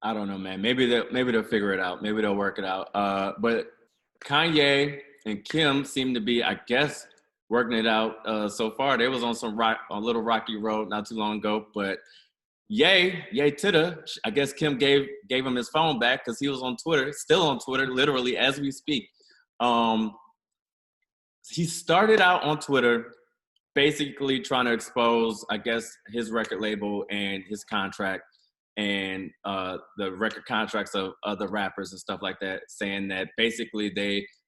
I don't know, man. Maybe they'll figure it out. Maybe they'll work it out. But Kanye and Kim seem to be, I guess, working it out so far. They was on a little rocky road not too long ago. But yay to the. I guess Kim gave him his phone back because he was on Twitter, still on Twitter, literally as we speak. He started out on Twitter basically trying to expose, I guess, his record label and his contract and the record contracts of other rappers and stuff like that, saying that basically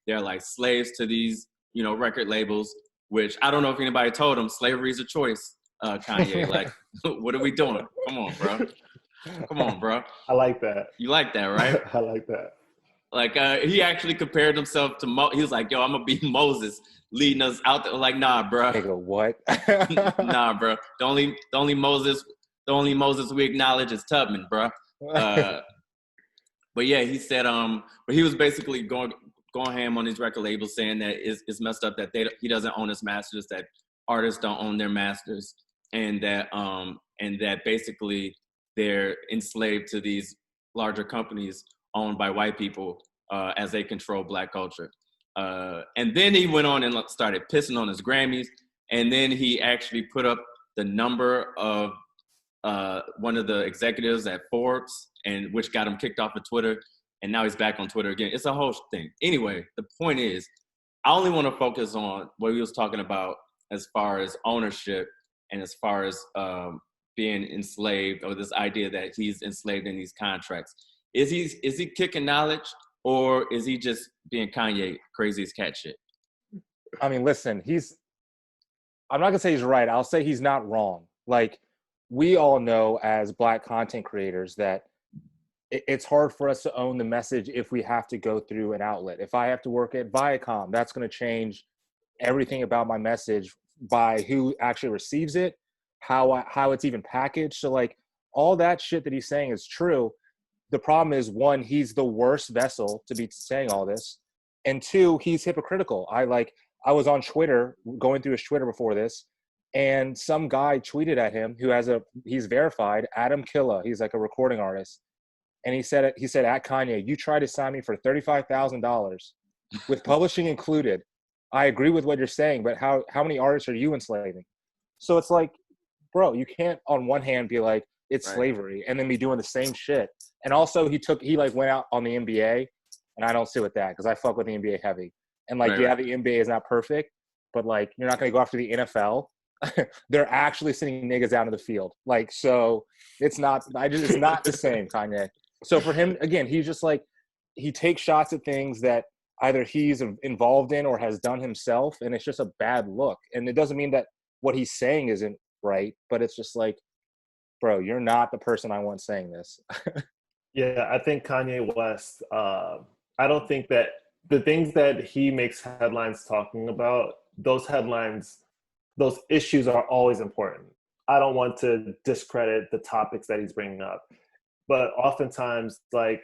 they're like slaves to these, record labels, which I don't know if anybody told him slavery is a choice, Kanye. Like, what are we doing? Come on, bro. Come on, bro. I like that. You like that, right? I like that. Like, he actually compared himself to he was like, yo, I'm going to be Moses leading us out there. Like, nah, bro. Nigga, what? Nah, bro. The only Moses we acknowledge is Tubman, bro. But yeah, he said, but he was basically going ham on his record label, saying that it's messed up that he doesn't own his masters, that artists don't own their masters, and that basically they're enslaved to these larger companies owned by white people as they control Black culture. And then he went on and started pissing on his Grammys, and then he actually put up the number of one of the executives at Forbes, and which got him kicked off of Twitter, and now he's back on Twitter again. It's a whole thing. Anyway, the point is, I only want to focus on what he was talking about as far as ownership and as far as being enslaved, or this idea that he's enslaved in these contracts. Is he kicking knowledge, or is he just being Kanye crazy as cat shit? I mean, listen, I'm not gonna say he's right. I'll say he's not wrong. Like, we all know as Black content creators that it's hard for us to own the message if we have to go through an outlet. If I have to work at Viacom, that's going to change everything about my message by who actually receives it, how it's even packaged. So like all that shit that he's saying is true. The problem is, one, he's the worst vessel to be saying all this, and two, he's hypocritical. I was on Twitter, going through his Twitter before this, and some guy tweeted at him he's verified, Adam Killa. He's like a recording artist. And he said, at Kanye, you tried to sign me for $35,000 with publishing included. I agree with what you're saying, but how many artists are you enslaving? So it's like, bro, you can't on one hand be like, it's right. slavery, and then be doing the same shit. And also he went out on the NBA, and I don't sit with that because I fuck with the NBA heavy. And like, the NBA is not perfect, but like, you're not going to go after the NFL. They're actually sending niggas out of the field. Like, so it's not the same, Kanye. So for him, again, he's just like, he takes shots at things that either he's involved in or has done himself, and it's just a bad look. And it doesn't mean that what he's saying isn't right, but it's just like, bro, you're not the person I want saying this. Yeah, I think Kanye West, I don't think that the things that he makes headlines talking about, those issues are always important. I don't want to discredit the topics that he's bringing up. But oftentimes, like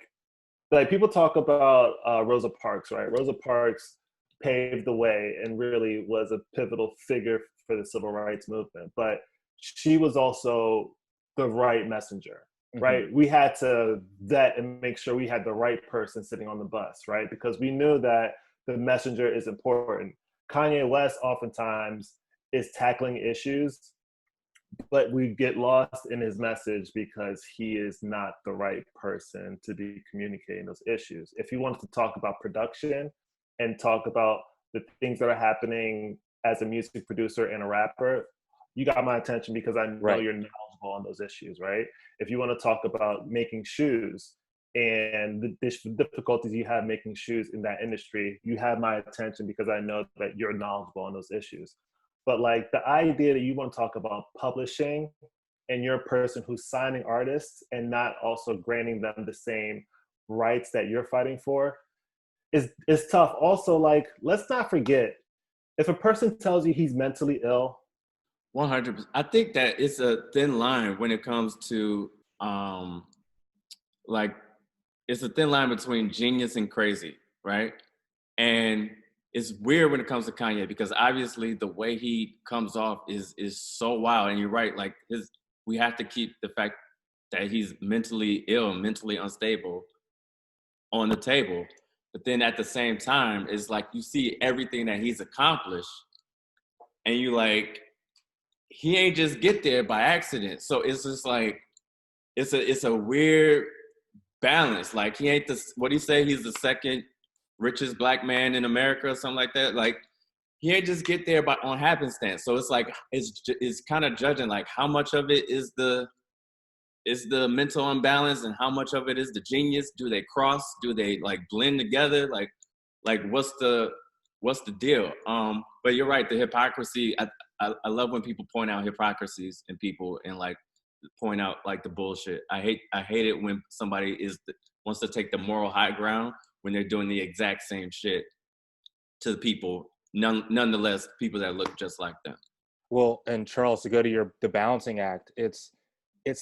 people talk about Rosa Parks, right? Rosa Parks paved the way and really was a pivotal figure for the civil rights movement. But she was also the right messenger, right? We had to vet and make sure we had the right person sitting on the bus, right? Because we knew that the messenger is important. Kanye West oftentimes is tackling issues, but we get lost in his message because he is not the right person to be communicating those issues. If he wanted to talk about production and talk about the things that are happening as a music producer and a rapper, you got my attention because I know you're knowledgeable on those issues, right? If you want to talk about making shoes and the difficulties you have making shoes in that industry, you have my attention because I know that you're knowledgeable on those issues. But like the idea that you want to talk about publishing and you're a person who's signing artists and not also granting them the same rights that you're fighting for is tough. Also, like, let's not forget, if a person tells you he's mentally ill, 100%. I think that it's a thin line when it comes to it's a thin line between genius and crazy, right? And it's weird when it comes to Kanye because obviously the way he comes off is so wild. And you're right, like we have to keep the fact that he's mentally ill, mentally unstable on the table. But then at the same time, it's like you see everything that he's accomplished, and you like, he ain't just get there by accident. So it's just like it's a weird balance. Like he ain't the, what he say, he's the second richest black man in America or something like that. Like he ain't just get there by on happenstance. So it's like it's kind of judging like how much of it is the mental imbalance and how much of it is the genius. Do they cross? Do they like blend together? Like what's the deal? But you're right, the hypocrisy. I love when people point out hypocrisies in people and like point out like the bullshit. I hate it when somebody wants to take the moral high ground when they're doing the exact same shit to the people, nonetheless, people that look just like them. Well, and Charles, to go to the balancing act, it's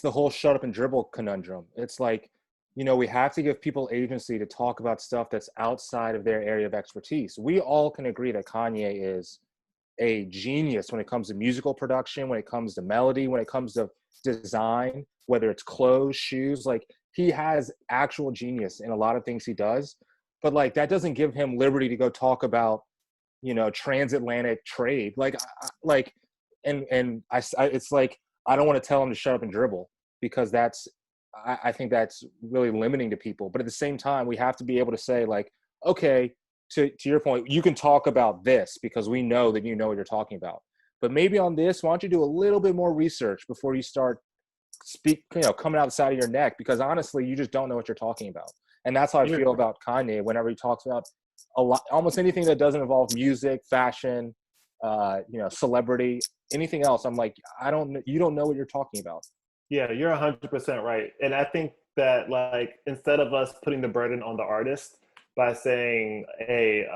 the whole shut up and dribble conundrum. It's like, we have to give people agency to talk about stuff that's outside of their area of expertise. We all can agree that Kanye is a genius when it comes to musical production, when it comes to melody, when it comes to design, whether it's clothes, shoes. Like, he has actual genius in a lot of things he does. But like, that doesn't give him liberty to go talk about, transatlantic trade. It's like, I don't want to tell him to shut up and dribble, because I think that's really limiting to people. But at the same time, we have to be able to say like, okay, to your point, you can talk about this because we know that you know what you're talking about. But maybe on this, why don't you do a little bit more research before you start coming out the side of your neck, because honestly, you just don't know what you're talking about. And that's how I feel about Kanye whenever he talks about almost anything that doesn't involve music, fashion, celebrity, anything else. I'm like, you don't know what you're talking about. Yeah, you're 100% right. And I think that like, instead of us putting the burden on the artist by saying, hey,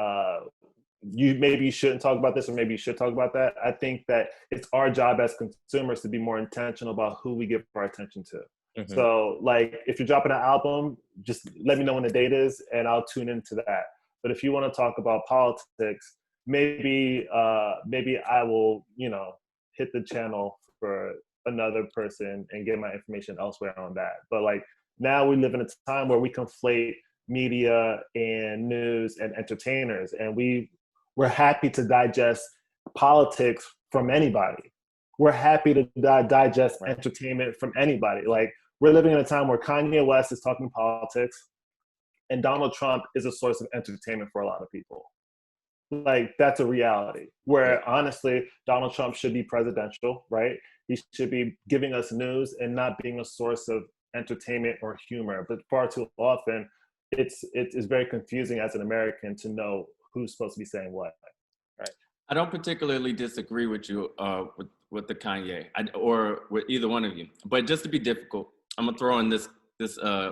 you shouldn't talk about this, or maybe you should talk about that, I think that it's our job as consumers to be more intentional about who we give our attention to. Mm-hmm. So like, if you're dropping an album, just let me know when the date is and I'll tune into that. But if you want to talk about politics, maybe I will, hit the channel for another person and get my information elsewhere on that. But like, now we live in a time where we conflate media and news and entertainers, and we're happy to digest politics from anybody. We're happy to digest entertainment from anybody. Like, we're living in a time where Kanye West is talking politics and Donald Trump is a source of entertainment for a lot of people. Like, that's a reality where honestly, Donald Trump should be presidential, right? He should be giving us news and not being a source of entertainment or humor. But far too often, it's very confusing as an American to know who's supposed to be saying what. Right. I don't particularly disagree with you with the Kanye or with either one of you. But just to be difficult, I'm gonna throw in this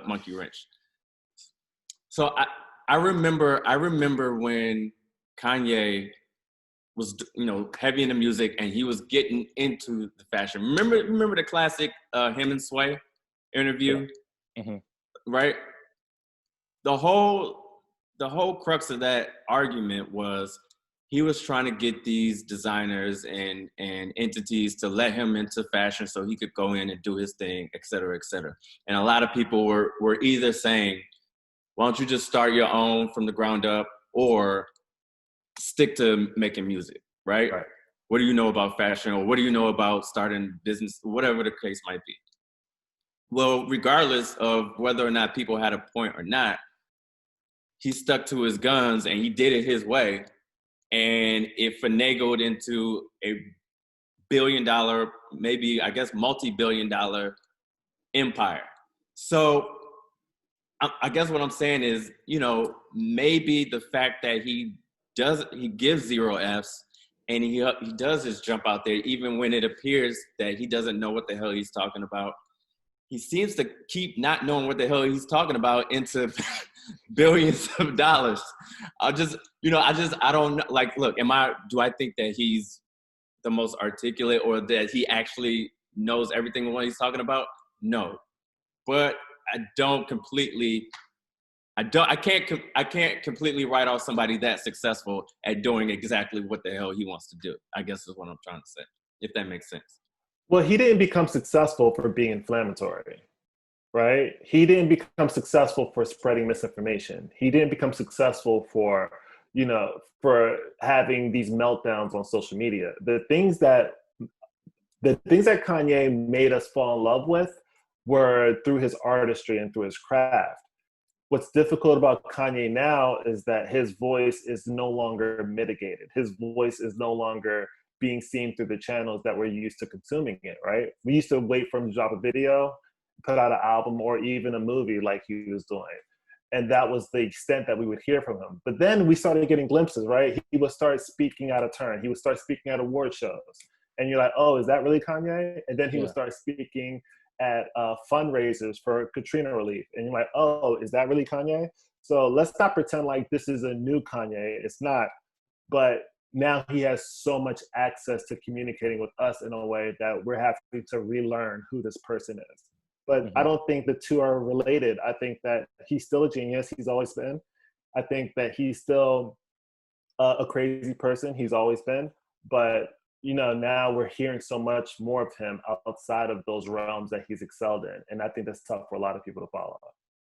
monkey wrench. So I remember when Kanye was heavy into music and he was getting into the fashion. Remember the classic him and Sway interview, mm-hmm. Right? The whole crux of that argument was he was trying to get these designers and entities to let him into fashion so he could go in and do his thing, et cetera, et cetera. And a lot of people were either saying, why don't you just start your own from the ground up, or stick to making music, right? What do you know about fashion, or what do you know about starting business, whatever the case might be? Well, regardless of whether or not people had a point or not, he stuck to his guns and he did it his way. And it finagled into a $1 billion, maybe, I guess, multi-billion dollar empire. So I guess what I'm saying is, maybe the fact that he gives 0 Fs and he does his jump out there, even when it appears that he doesn't know what the hell he's talking about. He seems to keep not knowing what the hell he's talking about into billions of dollars. I don't know. Like, look, do I think that he's the most articulate or that he actually knows everything what he's talking about? No. But I can't completely write off somebody that successful at doing exactly what the hell he wants to do, I guess is what I'm trying to say, if that makes sense. Well, he didn't become successful for being inflammatory. right? He didn't become successful for spreading misinformation. He didn't become successful for, for having these meltdowns on social media. The things that Kanye made us fall in love with were through his artistry and through his craft. What's difficult about Kanye now is that his voice is no longer mitigated. His voice is no longer being seen through the channels that we're used to consuming it, right? We used to wait for him to drop a video, put out an album, or even a movie like he was doing. And that was the extent that we would hear from him. But then we started getting glimpses, right? He would start speaking out of turn. He would start speaking at award shows. And you're like, oh, is that really Kanye? And then he would start speaking at fundraisers for Katrina relief. And you're like, oh, is that really Kanye? So let's not pretend like this is a new Kanye. It's not. But now he has so much access to communicating with us in a way that we're having to relearn who this person is. But I don't think the two are related. I think that he's still a genius. He's always been. I think that he's still a crazy person. He's always been. But now we're hearing so much more of him outside of those realms that he's excelled in. And I think that's tough for a lot of people to follow.